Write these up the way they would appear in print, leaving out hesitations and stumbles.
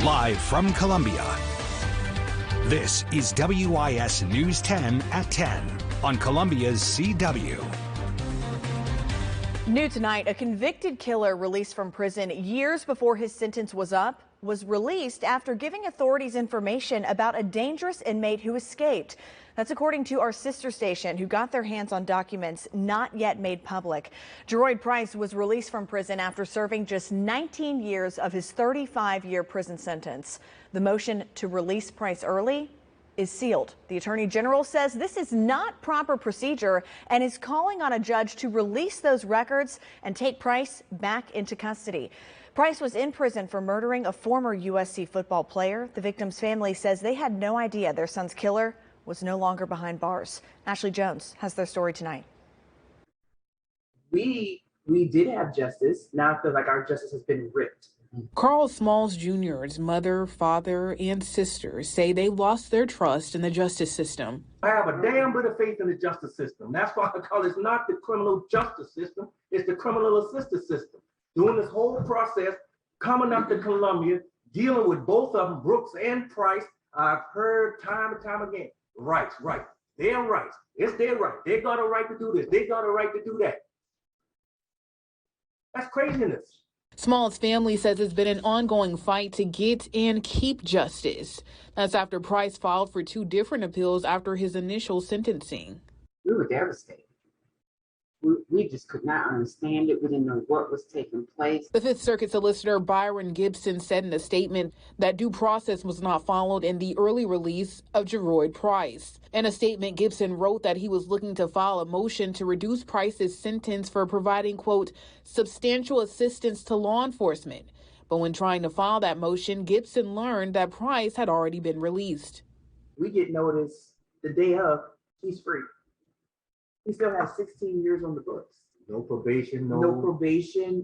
Live from Columbia, this is WIS News 10 at 10 on Columbia's CW. New tonight, a convicted killer released from prison years before his sentence was up was released after giving authorities information about a dangerous inmate who escaped. That's according to our sister station, who got their hands on documents not yet made public. Jeroid Price was released from prison after serving just 19 years of his 35-year prison sentence. The motion to release Price early is sealed. The Attorney General says this is not proper procedure and is calling on a judge to release those records and take Price back into custody. Price was in prison for murdering a former USC football player. The victim's family says they had no idea their son's killer was no longer behind bars. Ashley Jones has their story tonight. We did have justice. Now I feel like our justice has been ripped. Carl Smalls Jr.'s mother, father, and sister say they lost their trust in the justice system. I have a damn bit of faith in the justice system. That's why I call it not the criminal justice system, it's the criminal assistance system. Doing this whole process, coming up to Columbia, dealing with both of them, Brooks and Price, I've heard time and time again, rights. Their rights. It's their right. They got a right to do this. They got a right to do that. That's craziness. Smalls' family says it's been an ongoing fight to get and keep justice. That's after Price filed for 2 different appeals after his initial sentencing. We were devastated. We just could not understand it. We didn't know what was taking place. The Fifth Circuit Solicitor Byron Gibson said in a statement that due process was not followed in the early release of Jeroid Price. In a statement, Gibson wrote that he was looking to file a motion to reduce Price's sentence for providing, quote, substantial assistance to law enforcement. But when trying to file that motion, Gibson learned that Price had already been released. We get notice the day of, he's free. He still has 16 years on the books. No probation, no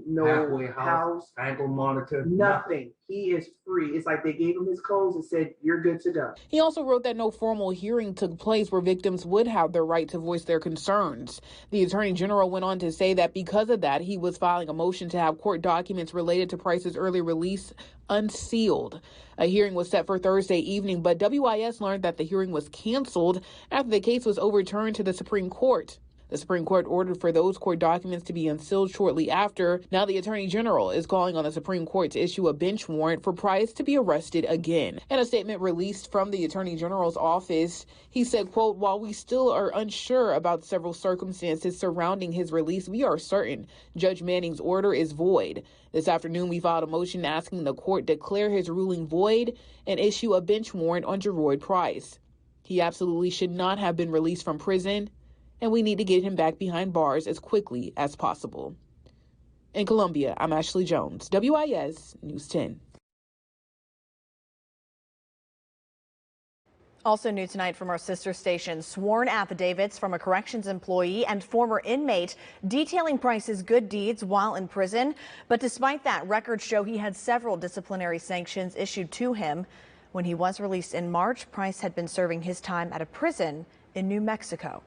no house, ankle monitor, nothing. He is free. It's like they gave him his clothes and said, you're good to go. He also wrote that no formal hearing took place where victims would have their right to voice their concerns. The Attorney General went on to say that because of that, he was filing a motion to have court documents related to Price's early release unsealed. A hearing was set for Thursday evening, but WIS learned that the hearing was canceled after the case was overturned to the Supreme Court. The Supreme Court ordered for those court documents to be unsealed shortly after. Now the Attorney General is calling on the Supreme Court to issue a bench warrant for Price to be arrested again. In a statement released from the Attorney General's office, he said, quote, while we still are unsure about several circumstances surrounding his release, we are certain Judge Manning's order is void. This afternoon, we filed a motion asking the court declare his ruling void and issue a bench warrant on Jeroid Price. He absolutely should not have been released from prison, and we need to get him back behind bars as quickly as possible. In Columbia, I'm Ashley Jones, WIS News 10. Also new tonight from our sister station, sworn affidavits from a corrections employee and former inmate detailing Price's good deeds while in prison. But despite that, records show he had several disciplinary sanctions issued to him. When he was released in March, Price had been serving his time at a prison in New Mexico.